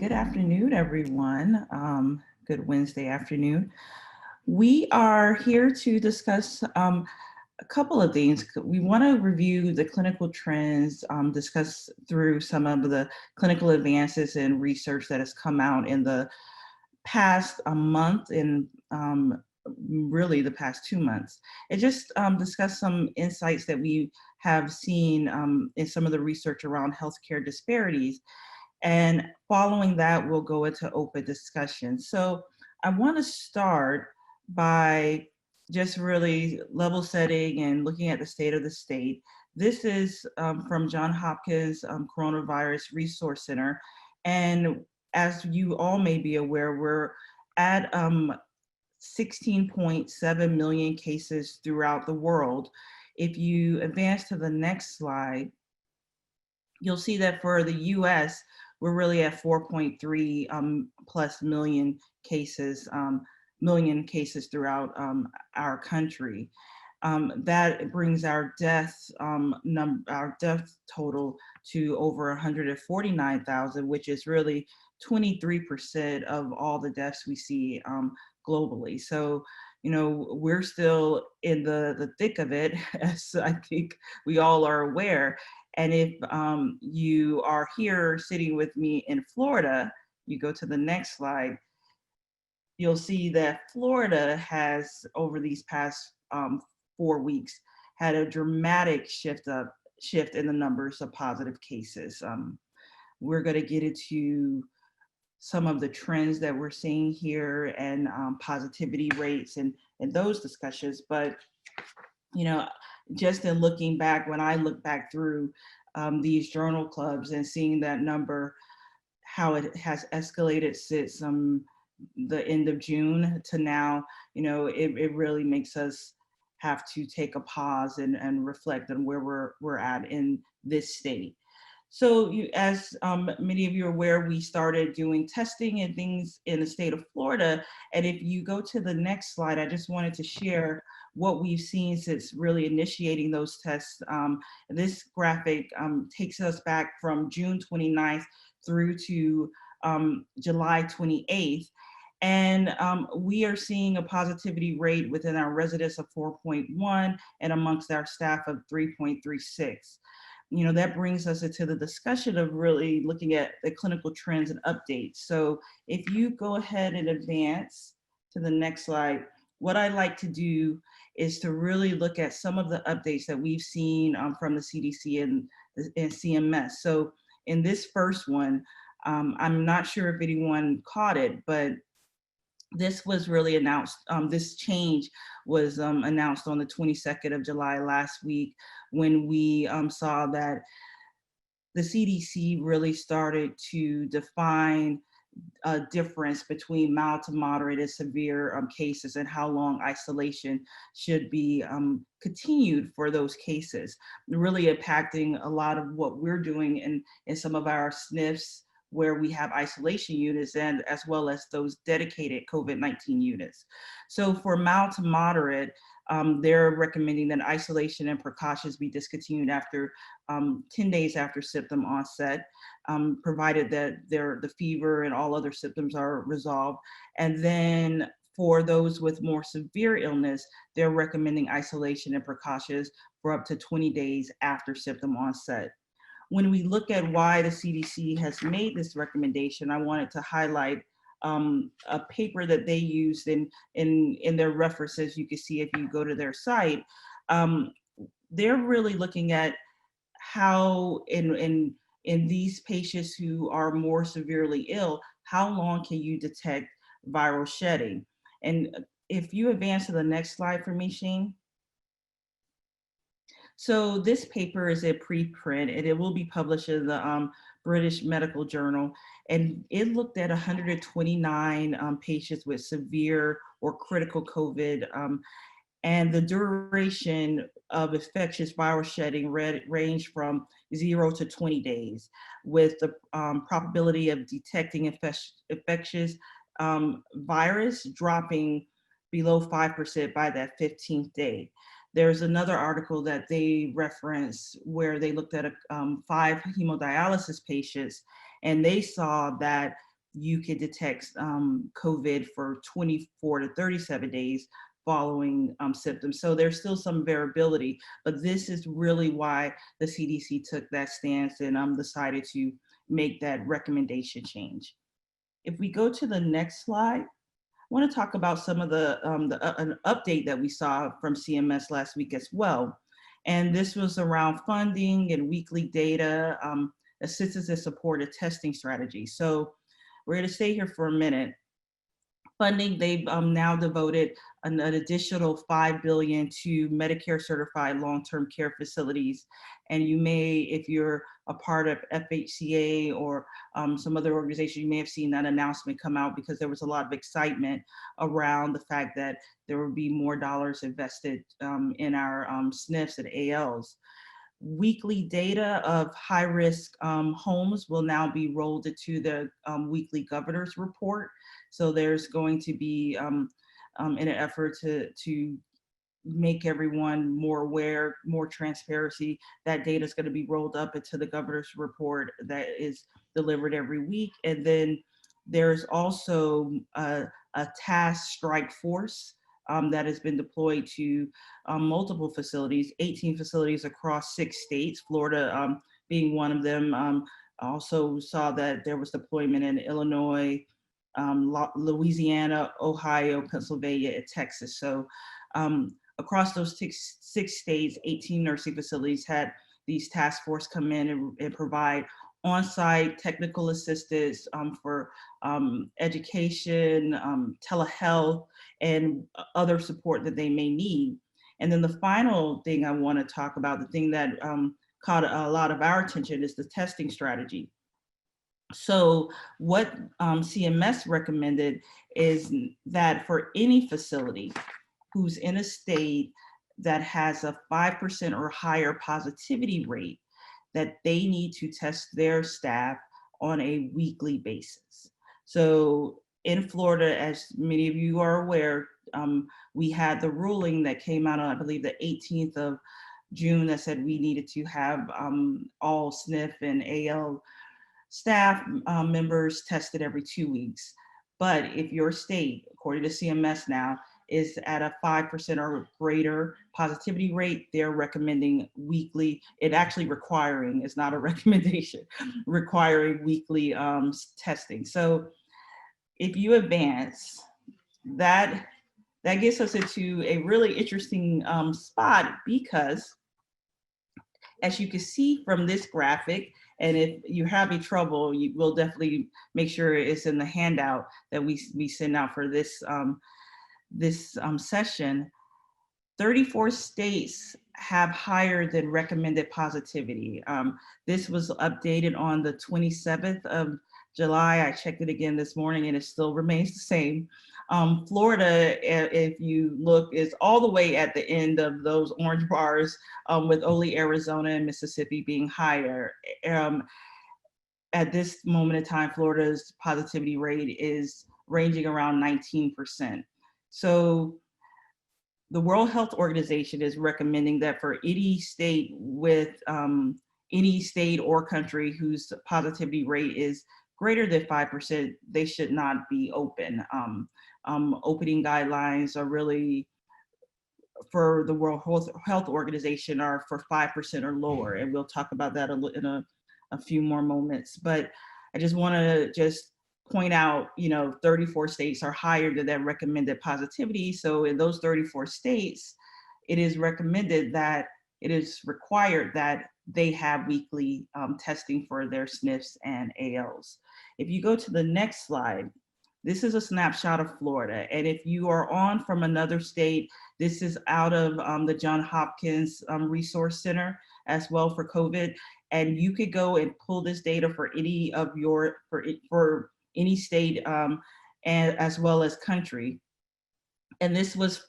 Good afternoon, everyone. Good Wednesday afternoon. We are here to discuss a couple of things. We want to review the clinical trends, discuss through some of the clinical advances and research that has come out in the past month and really the past 2 months, and just discuss some insights that we have seen in some of the research around healthcare disparities. And following that, we'll go into open discussion. So I want to start by just really level setting and looking at the state of the state. This is from Johns Hopkins Coronavirus Resource Center. And as you all may be aware, we're at 16.7 million cases throughout the world. If you advance to the next slide, you'll see that for the US, we're really at 4.3 plus million cases throughout our country. That brings our death total to over 149,000, which is really 23% of all the deaths we see globally. So, you know, we're still in the thick of it, as I think we all are aware. And if you are here sitting with me in Florida, you go to the next slide, you'll see that Florida has, over these past 4 weeks, had a dramatic shift in the numbers of positive cases. We're going to get into some of the trends that we're seeing here and positivity rates and those discussions. But, you know, just in looking back, when I look back through these journal clubs and seeing that number, how it has escalated since the end of June to now, you know, it really makes us have to take a pause and reflect on where we're at in this state. So as many of you are aware, we started doing testing and things in the state of Florida. And if you go to the next slide, I just wanted to share what we've seen since really initiating those tests. This graphic takes us back from June 29th through to July 28th. And we are seeing a positivity rate within our residents of 4.1 and amongst our staff of 3.36. You know, that brings us into the discussion of really looking at the clinical trends and updates. So if you go ahead and advance to the next slide, what I like to do is to really look at some of the updates that we've seen from the CDC and CMS. So in this first one, I'm not sure if anyone caught it, but this was really announced, this change was announced on the 22nd of July last week, when we saw that the CDC really started to define a difference between mild to moderate and severe cases and how long isolation should be continued for those cases, really impacting a lot of what we're doing in some of our SNFs, where we have isolation units, and as well as those dedicated COVID-19 units. So for mild to moderate, they're recommending that isolation and precautions be discontinued after 10 days after symptom onset, provided that the fever and all other symptoms are resolved. And then for those with more severe illness, they're recommending isolation and precautions for up to 20 days after symptom onset. When we look at why the CDC has made this recommendation, I wanted to highlight a paper that they used in their references. You can see if you go to their site, they're really looking at how in these patients who are more severely ill, how long can you detect viral shedding? And if you advance to the next slide for me, Shane. So this paper is a preprint, and it will be published in the British Medical Journal. And it looked at 129 patients with severe or critical COVID, and the duration of infectious viral shedding ranged from 0 to 20 days, with the probability of detecting infectious virus dropping below 5% by that 15th day. There's another article that they reference where they looked at 5 hemodialysis patients, and they saw that you could detect COVID for 24 to 37 days following symptoms. So there's still some variability, but this is really why the CDC took that stance and decided to make that recommendation change. If we go to the next slide, I want to talk about some of an update that we saw from CMS last week as well. And this was around funding and weekly data, assistance and supported testing strategies. So we're going to stay here for a minute. Funding, they've now devoted an additional $5 billion to Medicare certified long-term care facilities. And you may, if you're a part of FHCA or some other organization, you may have seen that announcement come out because there was a lot of excitement around the fact that there would be more dollars invested in our SNFs and ALs. Weekly data of high-risk homes will now be rolled into the weekly governor's report. So there's going to be, in an effort to make everyone more aware, more transparency, that data is going to be rolled up into the governor's report that is delivered every week. And then there's also a task strike force that has been deployed to multiple facilities, 18 facilities across 6 states, Florida being one of them. Also saw that there was deployment in Illinois, Louisiana, Ohio, Pennsylvania, and Texas. So across those 6 states, 18 nursing facilities had these task force come in and provide on-site technical assistance for education, telehealth, and other support that they may need. And then the final thing I want to talk about, the thing that caught a lot of our attention, is the testing strategy. So what CMS recommended is that for any facility who's in a state that has a 5% or higher positivity rate, that they need to test their staff on a weekly basis. So in Florida, as many of you are aware, we had the ruling that came out on, I believe, the 18th of June that said we needed to have all SNF and AL staff members tested every 2 weeks. But if your state, according to CMS now, is at a 5% or greater positivity rate, they're recommending weekly, it actually requiring, it's not a recommendation, requiring weekly testing. So if you advance, that gets us into a really interesting spot, because as you can see from this graphic, and if you're having trouble, you will definitely make sure it's in the handout that we send out for this session. 34 states have higher than recommended positivity. This was updated on the 27th of July. I checked it again this morning and it still remains the same. Florida, if you look, is all the way at the end of those orange bars, with only Arizona and Mississippi being higher. At this moment in time, Florida's positivity rate is ranging around 19%. So the World Health Organization is recommending that for any state with any state or country whose positivity rate is greater than 5%, they should not be open. Opening guidelines are really, for the World Health Organization, are for 5% or lower, and we'll talk about that in a few more moments. But I just want to point out, 34 states are higher than that recommended positivity. So in those 34 states, it is recommended that it is required that they have weekly testing for their SNFs and ALs. If you go to the next slide, this is a snapshot of Florida. And if you are on from another state, this is out of the Johns Hopkins Resource Center as well for COVID. And you could go and pull this data for any of for any state and as well as country. And this was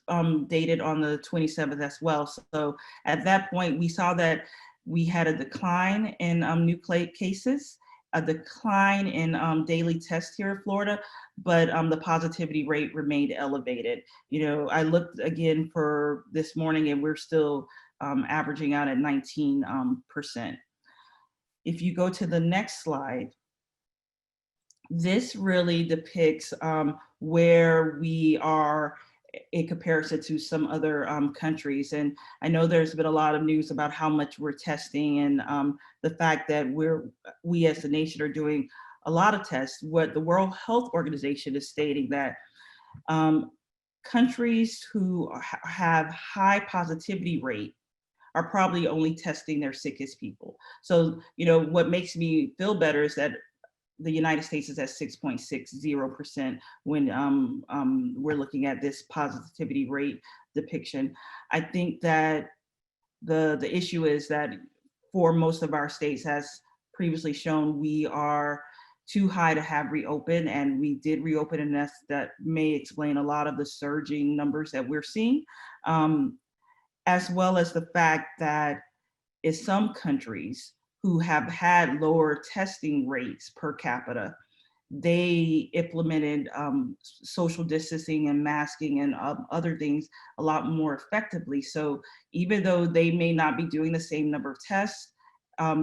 dated on the 27th as well. So at that point, we saw that we had a decline in new cases, a decline in daily tests here in Florida, but the positivity rate remained elevated. I looked again for this morning and we're still averaging out at 19%. If you go to the next slide, this really depicts where we are in comparison to some other countries. And I know there's been a lot of news about how much we're testing, and the fact that we as a nation are doing a lot of tests. What the World Health Organization is stating that um, countries who have high positivity rate are probably only testing their sickest people. So, what makes me feel better is that the United States is at 6.60% when we're looking at this positivity rate depiction. I think that the issue is that for most of our states, as previously shown, we are too high to have reopened, and we did reopen, and that may explain a lot of the surging numbers that we're seeing, as well as the fact that in some countries who have had lower testing rates per capita, they implemented social distancing and masking and other things a lot more effectively. So even though they may not be doing the same number of tests,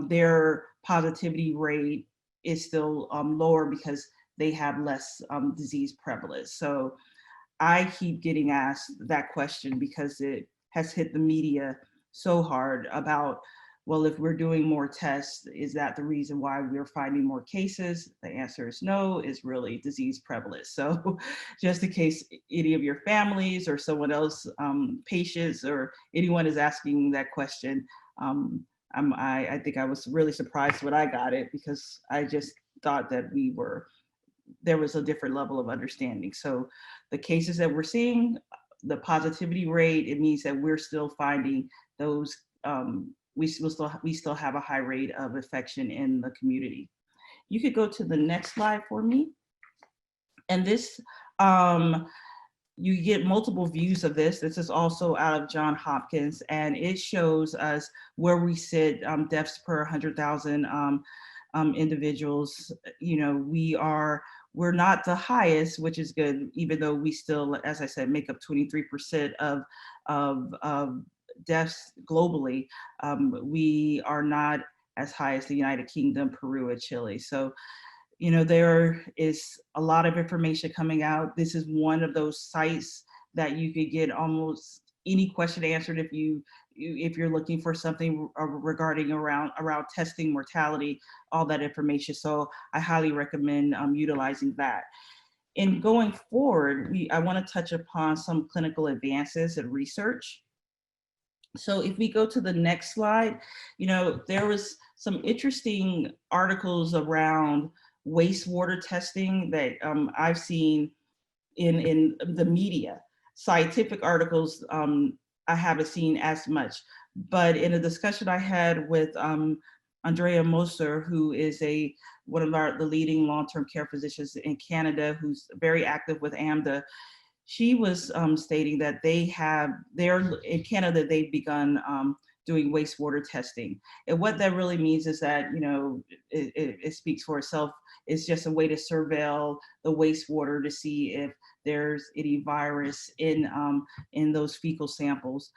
their positivity rate is still lower because they have less disease prevalence. So I keep getting asked that question because it has hit the media so hard about, well, if we're doing more tests, is that the reason why we're finding more cases? The answer is no, it's really disease prevalence. So just in case any of your families or someone else, patients or anyone is asking that question, I think I was really surprised when I got it, because I just thought that there was a different level of understanding. So the cases that we're seeing, the positivity rate, it means that we're still finding those, we still have a high rate of infection in the community. You could go to the next slide for me. And this, you get multiple views of this. This is also out of Johns Hopkins, and it shows us where we sit, deaths per 100,000 individuals. We're not the highest, which is good, even though we still, as I said, make up 23% of deaths globally. We are not as high as the United Kingdom, Peru, and Chile. So, there is a lot of information coming out. This is one of those sites that you could get almost any question answered if you're looking for something regarding around testing, mortality, all that information. So I highly recommend utilizing that. And going forward, I want to touch upon some clinical advances and research. So if we go to the next slide, there was some interesting articles around wastewater testing that I've seen in the media. Scientific articles, I haven't seen as much, but in a discussion I had with Andrea Moser, who is one of the leading long-term care physicians in Canada, who's very active with AMDA, she was stating that in Canada, they've begun doing wastewater testing. And what that really means is that, it speaks for itself. It's just a way to surveil the wastewater to see if there's any virus in those fecal samples.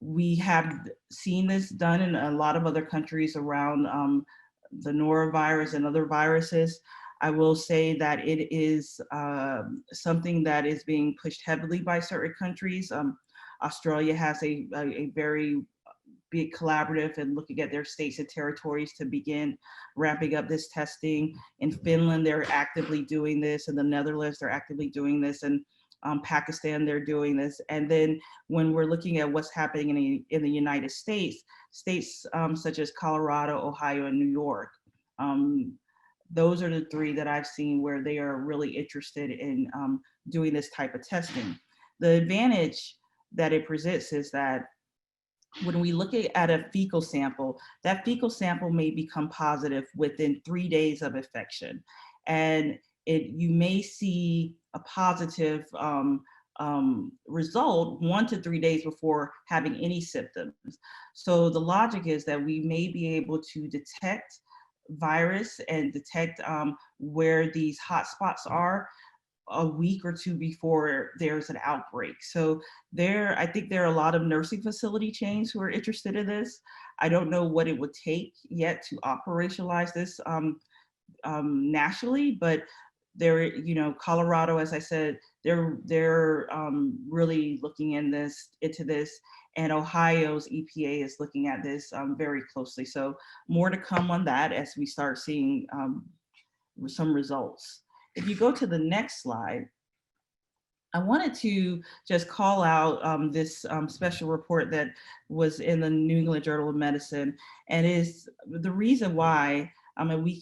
We have seen this done in a lot of other countries around the norovirus and other viruses. I will say that it is something that is being pushed heavily by certain countries. Australia has a very big collaborative and looking at their states and territories to begin ramping up this testing. In Finland, they're actively doing this. In the Netherlands, they're actively doing this. And Pakistan, they're doing this. And then when we're looking at what's happening in the United States, states such as Colorado, Ohio, and New York, those are the three that I've seen where they are really interested in doing this type of testing. The advantage that it presents is that when we look at a fecal sample, that fecal sample may become positive within 3 days of infection. And you may see a positive result 1 to 3 days before having any symptoms. So the logic is that we may be able to detect virus and detect where these hotspots are a week or two before there's an outbreak. So I think there are a lot of nursing facility chains who are interested in this. I don't know what it would take yet to operationalize this nationally, but they're, you know, Colorado, as I said, they're really looking into this, and Ohio's EPA is looking at this very closely. So more to come on that as we start seeing some results. If you go to the next slide, I wanted to just call out this special report that was in the New England Journal of Medicine, and is the reason why. I mean, we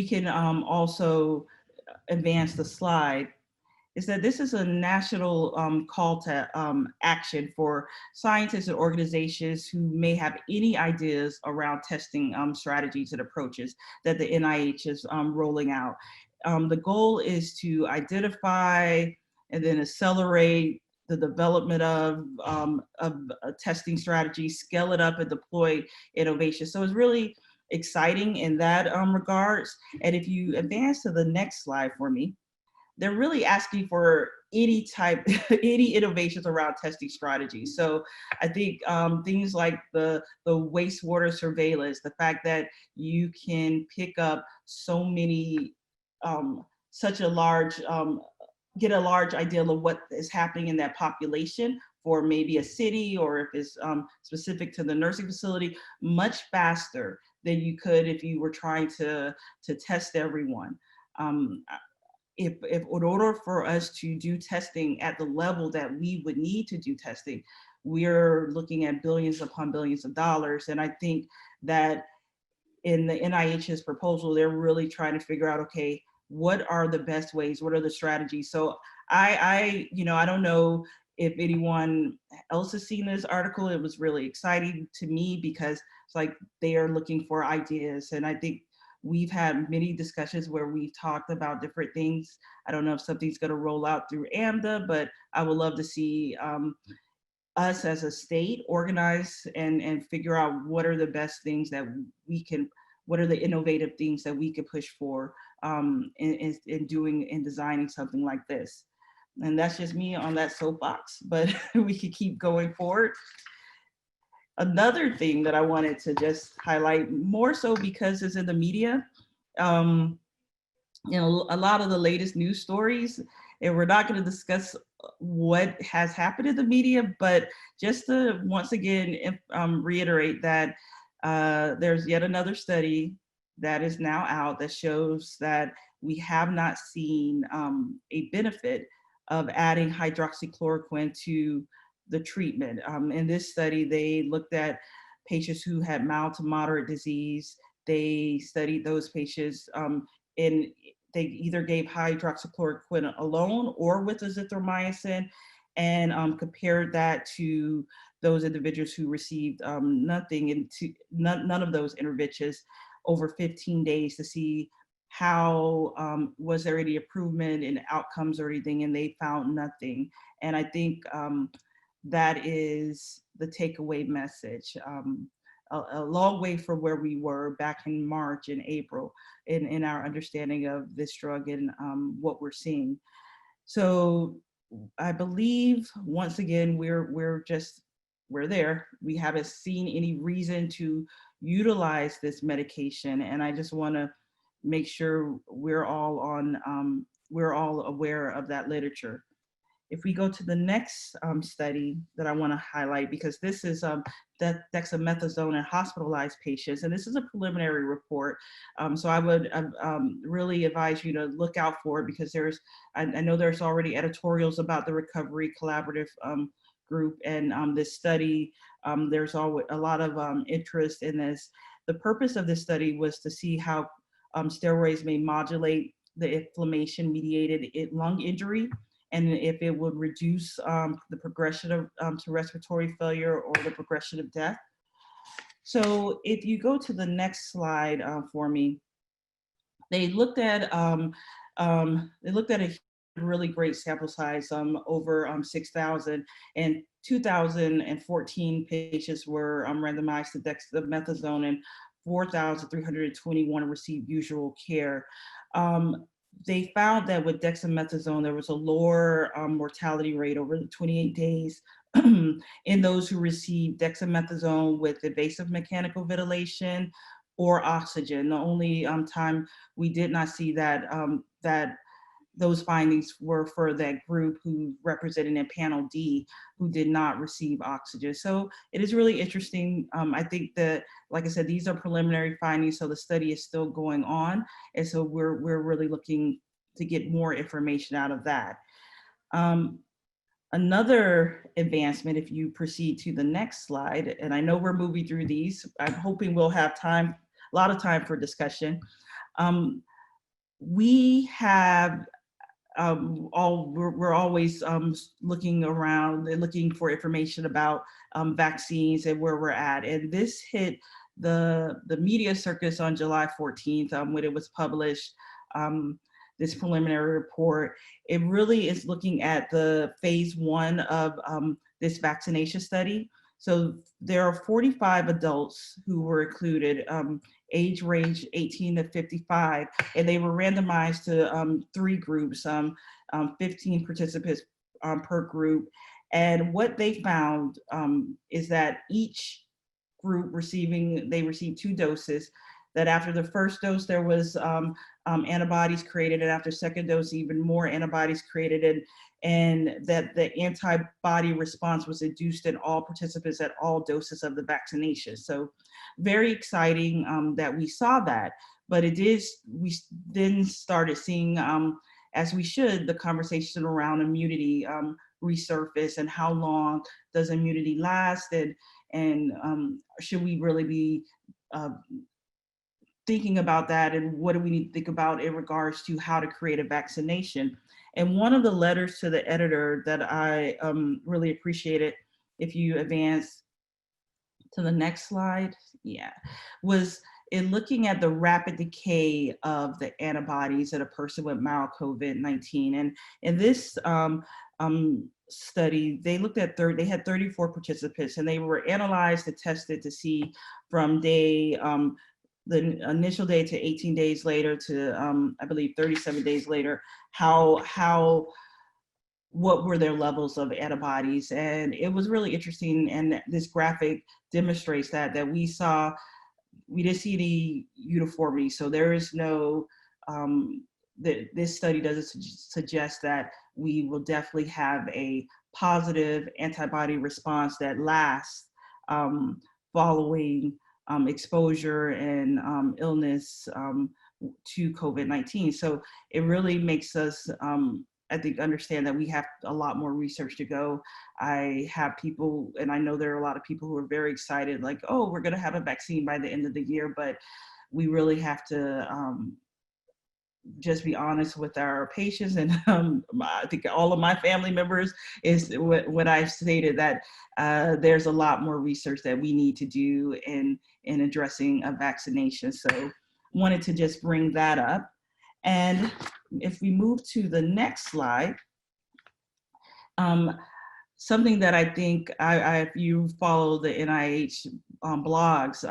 can also advance the slide, is that this is a national call to action for scientists and organizations who may have any ideas around testing strategies and approaches that the NIH is rolling out. The goal is to identify and then accelerate the development of a testing strategy, scale it up, and deploy innovation. So it's really exciting in that regards. And if you advance to the next slide for me, they're really asking for any type, any innovations around testing strategies. So I think things like the wastewater surveillance, the fact that you can pick up so many, such a large, get a large idea of what is happening in that population for maybe a city, or if it's specific to the nursing facility, much faster than you could if you were trying to test everyone. If in order for us to do testing at the level that we would need to do testing, we're looking at billions upon billions of dollars. And I think that in the NIH's proposal, they're really trying to figure out, okay, what are the best ways? What are the strategies? So I don't know if anyone else has seen this article. It was really exciting to me because it's like they are looking for ideas. And I think we've had many discussions where we've talked about different things. I don't know if something's going to roll out through AMDA, but I would love to see us as a state organize and figure out what are the best things that we can, what are the innovative things that we could push for in doing and designing something like this. And that's just me on that soapbox, but we could keep going forward. Another thing that I wanted to just highlight, more so because it's in the media, you know, a lot of the latest news stories, and we're not going to discuss what has happened in the media, but just to once again reiterate that there's yet another study that is now out that shows that we have not seen a benefit of adding hydroxychloroquine to the treatment. In this study, they looked at patients who had mild to moderate disease. They studied those patients and they either gave hydroxychloroquine alone or with azithromycin, and compared that to those individuals who received nothing, into none of those interventions over 15 days to see how was there any improvement in outcomes or anything, and they found nothing. And I think that is the takeaway message. A long way from where we were back in March and April in our understanding of this drug and what we're seeing. So I believe, once again, we're there. We haven't seen any reason to utilize this medication. And I just want to make sure we're all aware of that literature. If we go to the next study that I want to highlight, because this is dexamethasone in hospitalized patients, and this is a preliminary report. So I would really advise you to look out for it, because I know there's already editorials about the Recovery Collaborative group and this study. There's always a lot of interest in this. The purpose of this study was to see how steroids may modulate the inflammation-mediated lung injury, and if it would reduce the progression of to respiratory failure or the progression of death. So if you go to the next slide for me, they looked at a really great sample size, over 6,000, and 2,014 patients were randomized to dexamethasone, and 4,321 received usual care. They found that with dexamethasone, there was a lower mortality rate over the 28 days in those who received dexamethasone with invasive mechanical ventilation or oxygen. The only time we did not see that those findings were for that group who represented in panel D, who did not receive oxygen. So it is really interesting. I think that, like I said, these are preliminary findings, so the study is still going on. And so we're really looking to get more information out of that. Another advancement, if you proceed to the next slide, and I know we're moving through these, I'm hoping we'll have time, a lot of time for discussion. We have we're always looking around and looking for information about vaccines and where we're at. And this hit the media circus on July 14th when it was published, this preliminary report. It really is looking at the phase 1 of this vaccination study. So there are 45 adults who were included, age range 18 to 55, and they were randomized to 3 groups, 15 participants per group. And what they found is that each group received 2 doses, that after the first dose there was antibodies created, and after second dose even more antibodies created, and that the antibody response was induced in all participants at all doses of the vaccination. So very exciting that we saw that, but we then started seeing, as we should, the conversation around immunity resurface, and how long does immunity last, and should we really be thinking about that, and what do we need to think about in regards to how to create a vaccination. And one of the letters to the editor that I really appreciated, if you advance to the next slide, was in looking at the rapid decay of the antibodies in a person with mild COVID-19. And in this study, they looked at they had 34 participants, and they were analyzed and tested to see from day the initial day to 18 days later to I believe 37 days later, what were their levels of antibodies. And it was really interesting, and this graphic demonstrates that we didn't see any uniformity. So there is no, this study doesn't suggest that we will definitely have a positive antibody response that lasts following exposure and illness to COVID-19. So it really makes us, I think, understand that we have a lot more research to go. I have people, and I know there are a lot of people who are very excited, like, oh, we're gonna have a vaccine by the end of the year, but we really have to just be honest with our patients. And I think all of my family members is when I've stated that there's a lot more research that we need to do in addressing a vaccination. So wanted to just bring that up. And if we move to the next slide, something that I think if you follow the NIH blogs,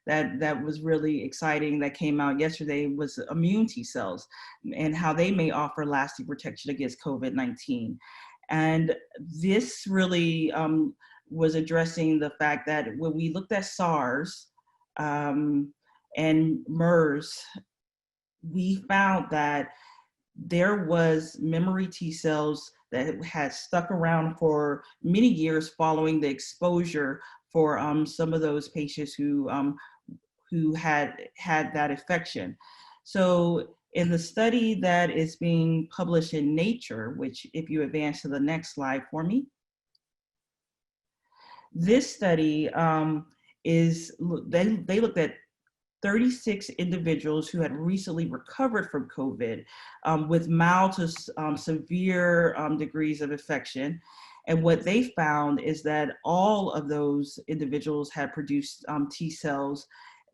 that was really exciting that came out yesterday was immune T cells and how they may offer lasting protection against COVID-19. And this really was addressing the fact that when we looked at SARS and MERS, we found that there was memory T cells that had stuck around for many years following the exposure for some of those patients who had that infection. So in the study that is being published in Nature, which if you advance to the next slide for me, this study they looked at 36 individuals who had recently recovered from COVID with mild to severe degrees of infection. And what they found is that all of those individuals had produced T cells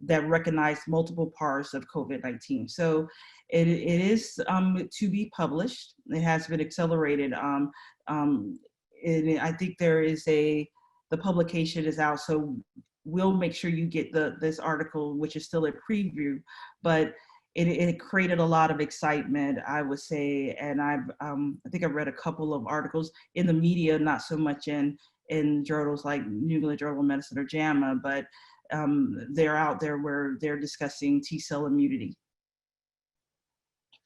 that recognized multiple parts of COVID-19. So it is to be published. It has been accelerated. And I think there is the publication is out. So we'll make sure you get this article, which is still a preview, but it created a lot of excitement, I would say. And I think I've read a couple of articles in the media, not so much in journals like New England Journal of Medicine or JAMA, but they're out there where they're discussing T-cell immunity.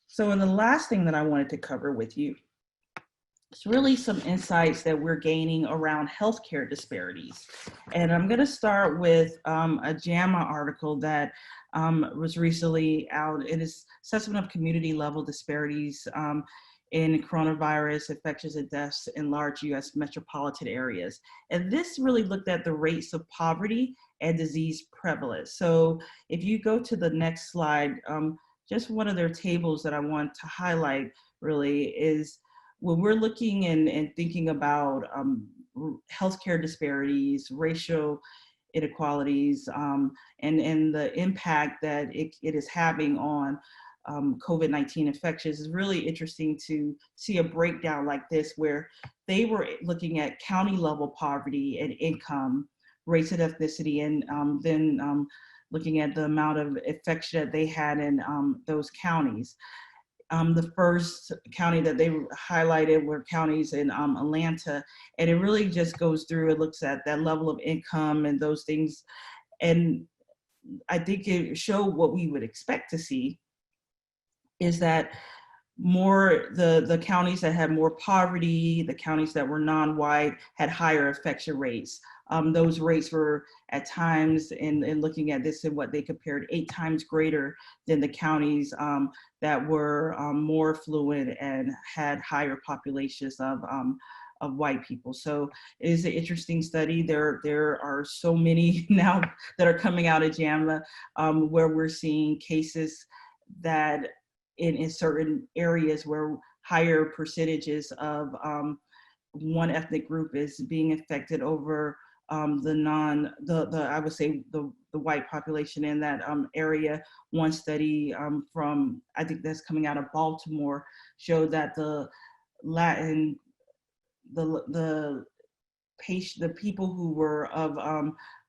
So, and the last thing that I wanted to cover with you is really some insights that we're gaining around healthcare disparities. And I'm going to start with a JAMA article that was recently out. It is Assessment of Community Level Disparities in Coronavirus Infections and Deaths in Large U.S. Metropolitan Areas. And this really looked at the rates of poverty and disease prevalence. So if you go to the next slide, just one of their tables that I want to highlight really is when we're looking and thinking about healthcare disparities, racial inequalities, and the impact that it is having on COVID-19 infections, is really interesting to see a breakdown like this, where they were looking at county level poverty and income, race and ethnicity, and then looking at the amount of infection that they had in those counties. The first county that they highlighted were counties in Atlanta, and it really just goes through and looks at that level of income and those things. And I think it showed what we would expect to see, is that more the counties that had more poverty, the counties that were non-white, had higher infection rates. Those rates were at times, in looking at this and what they compared, 8 times greater than the counties that were more affluent and had higher populations of white people. So it is an interesting study. There are so many now that are coming out of JAMA where we're seeing cases that in certain areas where higher percentages of one ethnic group is being affected over I would say the white population in that area. One study from, I think that's coming out of Baltimore, showed that the people who were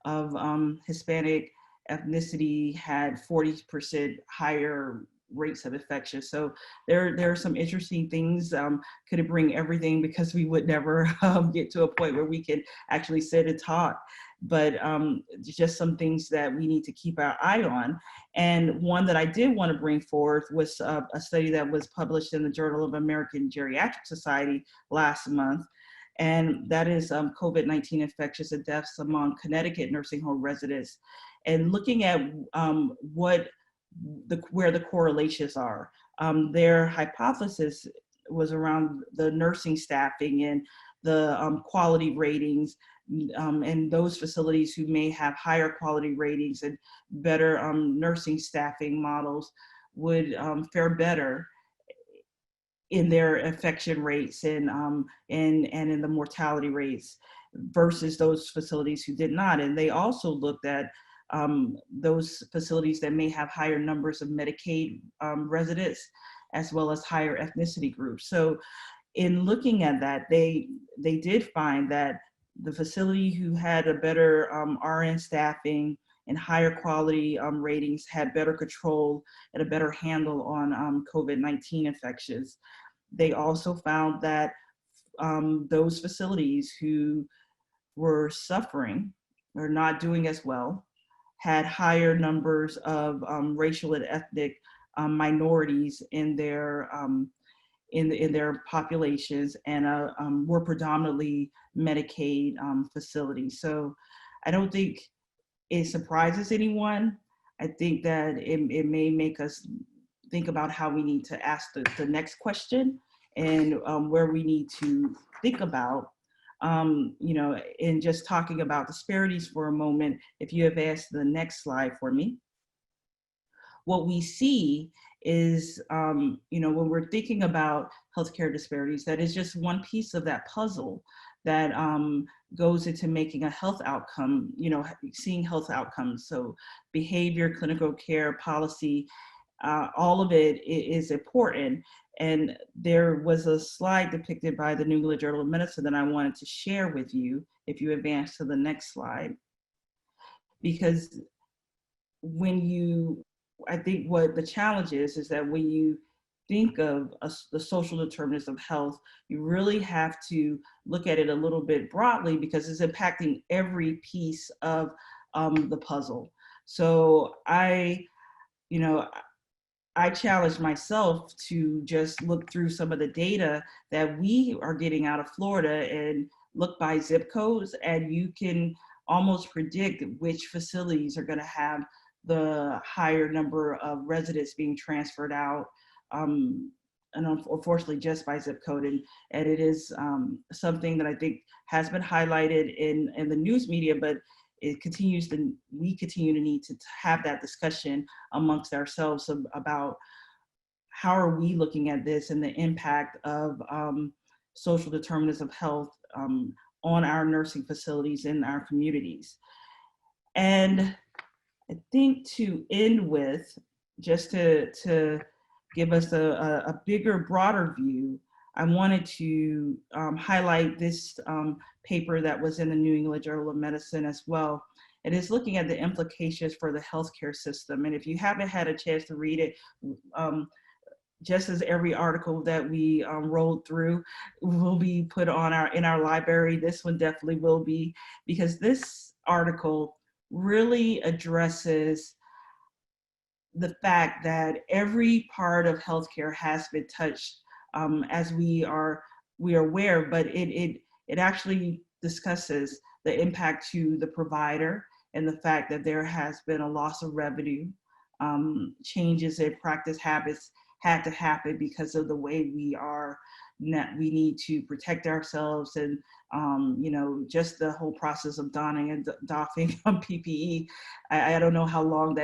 of Hispanic ethnicity had 40% higher rates of infection. So there are some interesting things. Could it bring everything? Because we would never get to a point where we can actually sit and talk. But just some things that we need to keep our eye on. And one that I did want to bring forth was a study that was published in the Journal of American Geriatric Society last month. And that is COVID-19 infections and deaths among Connecticut nursing home residents, and looking at where the correlations are. Their hypothesis was around the nursing staffing and the quality ratings, and those facilities who may have higher quality ratings and better nursing staffing models would fare better in their infection rates and in the mortality rates versus those facilities who did not. And they also looked at those facilities that may have higher numbers of Medicaid residents, as well as higher ethnicity groups. So in looking at that, they did find that the facility who had a better RN staffing and higher quality ratings had better control and a better handle on COVID-19 infections. They also found that those facilities who were suffering or not doing as well had higher numbers of racial and ethnic minorities in their populations, and were predominantly Medicaid facilities. So I don't think it surprises anyone. I think that it may make us think about how we need to ask the next question, and where we need to think about, in just talking about disparities for a moment. If you have asked the next slide for me, what we see is, when we're thinking about healthcare disparities, that is just one piece of that puzzle that goes into making a health outcome, seeing health outcomes. So behavior, clinical care, policy, all of it is important. And there was a slide depicted by the New England Journal of Medicine that I wanted to share with you, if you advance to the next slide. Because I think what the challenge is that when you think of the social determinants of health, you really have to look at it a little bit broadly, because it's impacting every piece of the puzzle. So I challenge myself to just look through some of the data that we are getting out of Florida and look by zip codes, and you can almost predict which facilities are going to have the higher number of residents being transferred out. And unfortunately, just by zip code, and it is something that I think has been highlighted in the news media, but we continue to need to have that discussion amongst ourselves about how are we looking at this and the impact of social determinants of health on our nursing facilities in our communities. And I think to end with, just to give us a bigger, broader view, I wanted to highlight this paper that was in the New England Journal of Medicine as well. It is looking at the implications for the healthcare system. And if you haven't had a chance to read it, just as every article that we rolled through will be put on in our library, this one definitely will be, because this article really addresses the fact that every part of healthcare has been touched, as we are aware, but it actually discusses the impact to the provider and the fact that there has been a loss of revenue, changes in practice habits had to happen because of the way we need to protect ourselves, and just the whole process of donning and doffing PPE. I don't know how long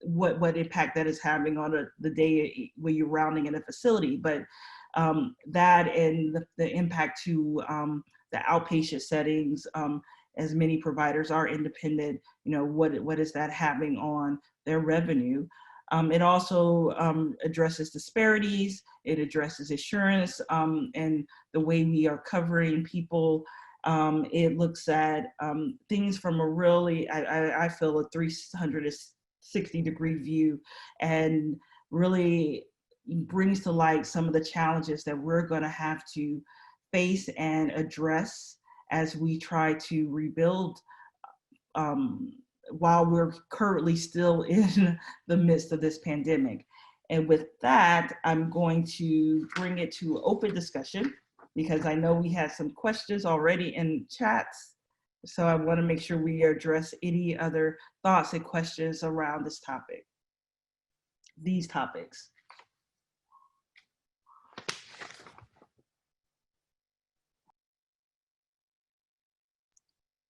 what impact that is having on the day when you're rounding in a facility, but that and the impact to the outpatient settings, as many providers are independent, what is that having on their revenue? It also addresses disparities. It addresses insurance and the way we are covering people. It looks at things from a really, I feel, a 360-degree view, and really brings to light some of the challenges that we're going to have to face and address as we try to rebuild while we're currently still in the midst of this pandemic. And with that, I'm going to bring it to open discussion, because I know we had some questions already in chats. So I want to make sure we address any other thoughts and questions around this topic, these topics.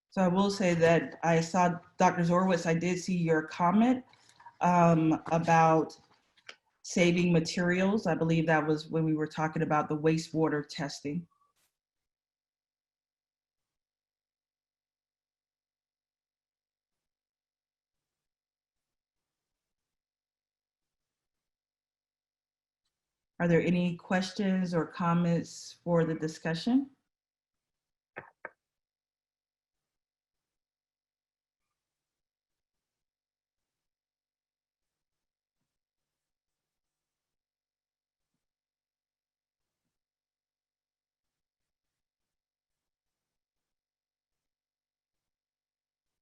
So I will say that I saw, Dr. Zorowitz, I did see your comment about saving materials. I believe that was when we were talking about the wastewater testing. Are there any questions or comments for the discussion?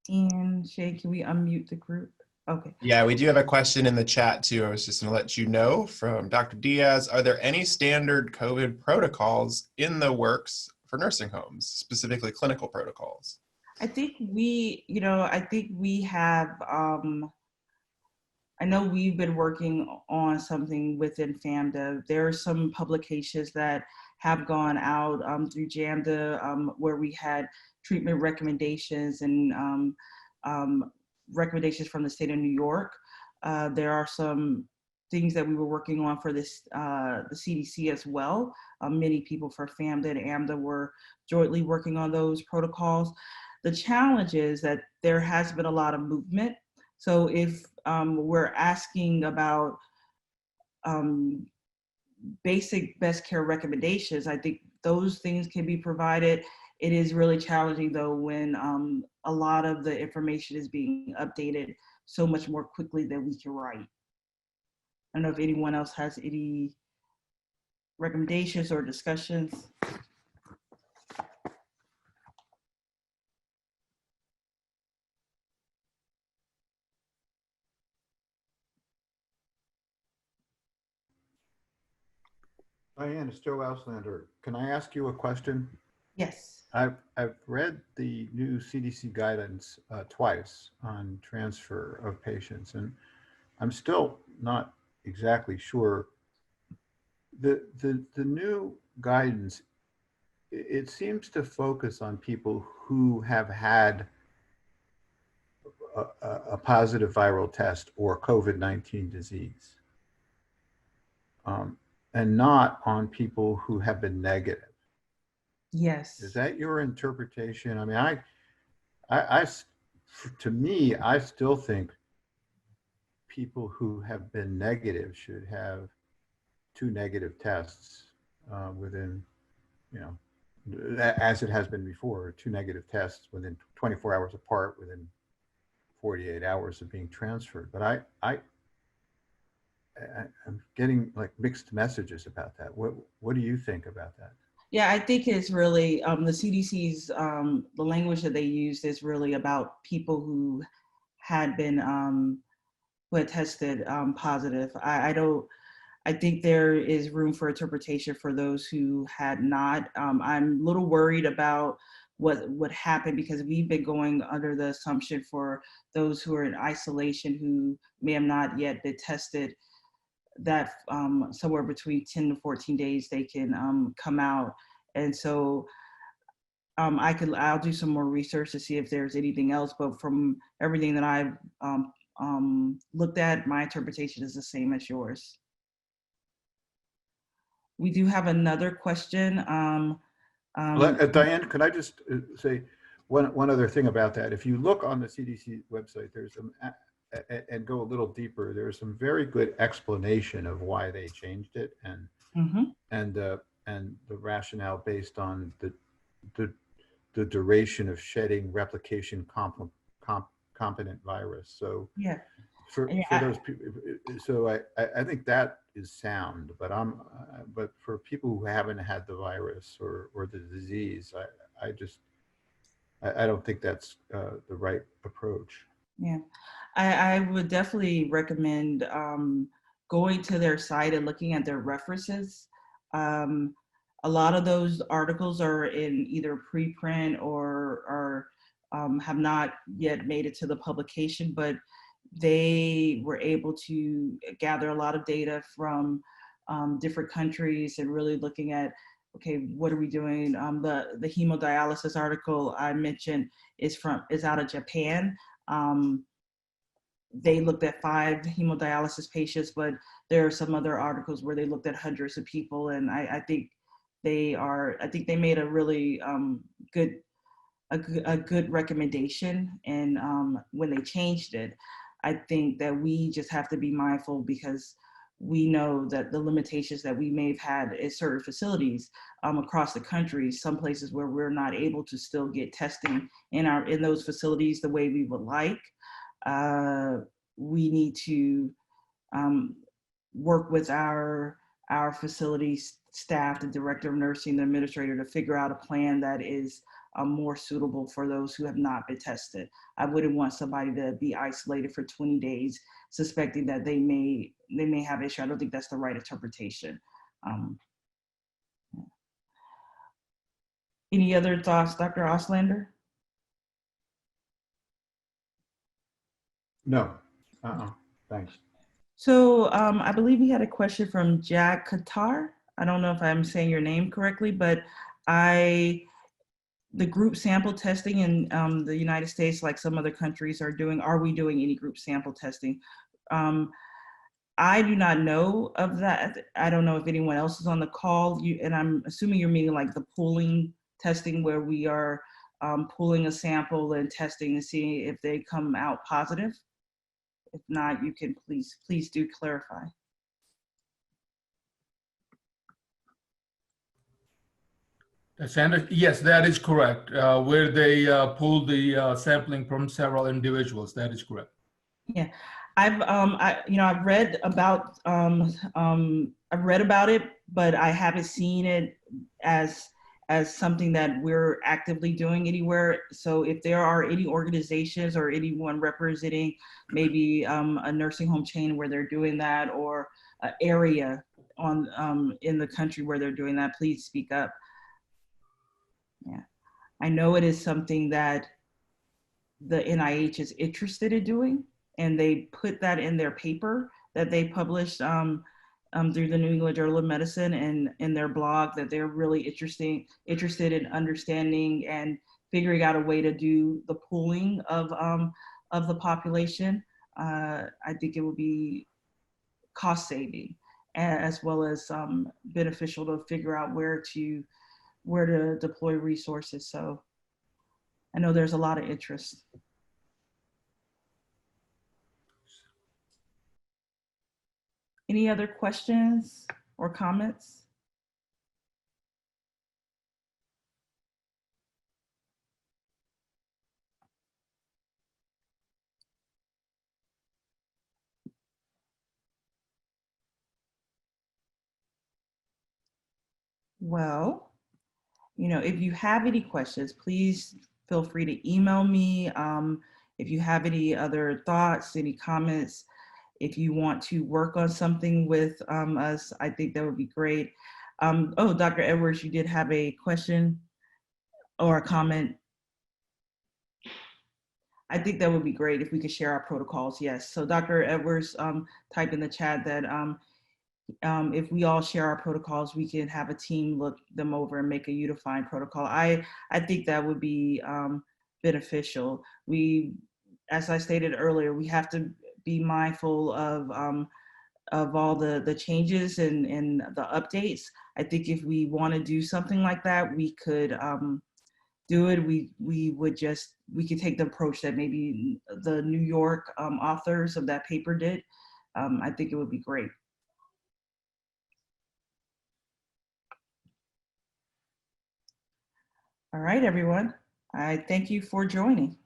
And Shay, can we unmute the group? Okay. Yeah, we do have a question in the chat too. I was just going to let you know from Dr. Diaz. Are there any standard COVID protocols in the works for nursing homes, specifically clinical protocols? I think we have, I know we've been working on something within FMDA. There are some publications that have gone out through JAMDA where we had treatment recommendations and recommendations from the state of New York. There are some things that we were working on for this, the CDC as well. Many people for FMDA and AMDA were jointly working on those protocols. The challenge is that there has been a lot of movement. So if we're asking about basic best care recommendations, I think those things can be provided. It is really challenging though when a lot of the information is being updated so much more quickly than we can write. I don't know if anyone else has any recommendations or discussions. Diane, it's Joe Auslander. Can I ask you a question? Yes. I've read the new CDC guidance twice on transfer of patients, and I'm still not exactly sure. The new guidance, it seems to focus on people who have had a positive viral test or COVID-19 disease, and not on people who have been negative. Yes. Is that your interpretation? I mean, I, to me, I still think people who have been negative should have 2 negative tests within, you know, as it has been before, 2 negative tests within 24 hours apart, within 48 hours of being transferred. But I'm getting like mixed messages about that. What do you think about that? Yeah, I think it's really the CDC's the language that they used is really about people who had been who had tested positive. I think there is room for interpretation for those who had not. I'm a little worried about what would happen because we've been going under the assumption for those who are in isolation who may have not yet been tested that somewhere between 10 to 14 days they can come out. And so I'll do some more research to see if there's anything else, but from everything that I've looked at, my interpretation is the same as yours. We do have another question. Diane, could I just say one other thing about that? If you look on the CDC website, there's some, and go a little deeper, there's some very good explanation of why they changed it, and the rationale based on the duration of shedding replication competent virus. So yeah, for those people, so I think that is sound, but for people who haven't had the virus or the disease, I don't think that's the right approach. Yeah, I would definitely recommend going to their site and looking at their references. A lot of those articles are in either preprint or have not yet made it to the publication, but they were able to gather a lot of data from different countries and really looking at, okay, what are we doing? The hemodialysis article I mentioned is out of Japan. They looked at 5 hemodialysis patients, but there are some other articles where they looked at hundreds of people, and I think they made a really good recommendation. And when they changed it, I think that we just have to be mindful because we know that the limitations that we may have had at certain facilities across the country, some places where we're not able to still get testing in those facilities the way we would like. We need to work with our facilities staff, the director of nursing, the administrator, to figure out a plan that is more suitable for those who have not been tested. I wouldn't want somebody to be isolated for 20 days, suspecting that they may have issue. I don't think that's the right interpretation. Any other thoughts, Dr. Auslander? No, thanks. So I believe we had a question from Jack Qatar. I don't know if I'm saying your name correctly, but the group sample testing in the United States, like some other countries are doing, are we doing any group sample testing? I do not know of that. I don't know if anyone else is on the call, and I'm assuming you're meaning like the pooling testing where we are pulling a sample and testing to see if they come out positive. If not, you can please do clarify. Sanders, yes, that is correct. Where they pulled the sampling from several individuals, that is correct. Yeah, I've read about it, but I haven't seen it as something that we're actively doing anywhere. So if there are any organizations or anyone representing maybe a nursing home chain where they're doing that, or an area in the country where they're doing that, please speak up. Yeah, I know it is something that the NIH is interested in doing, and they put that in their paper that they published through the New England Journal of Medicine and in their blog, that they're really interested in understanding and figuring out a way to do the pooling of the population. I think it would be cost saving as well as beneficial to figure out where to deploy resources. So I know there's a lot of interest. Any other questions or comments? Well, if you have any questions, please feel free to email me. If you have any other thoughts, any comments, if you want to work on something with us, I think that would be great. Oh, Dr. Edwards, you did have a question or a comment. I think that would be great if we could share our protocols. Yes. So Dr. Edwards typed in the chat that if we all share our protocols, we can have a team look them over and make a unifying protocol. I think that would be beneficial. As I stated earlier, we have to be mindful of all the changes and the updates. I think if we want to do something like that, we could do it. We could take the approach that maybe the New York authors of that paper did. I think it would be great. All right, everyone. I thank you for joining.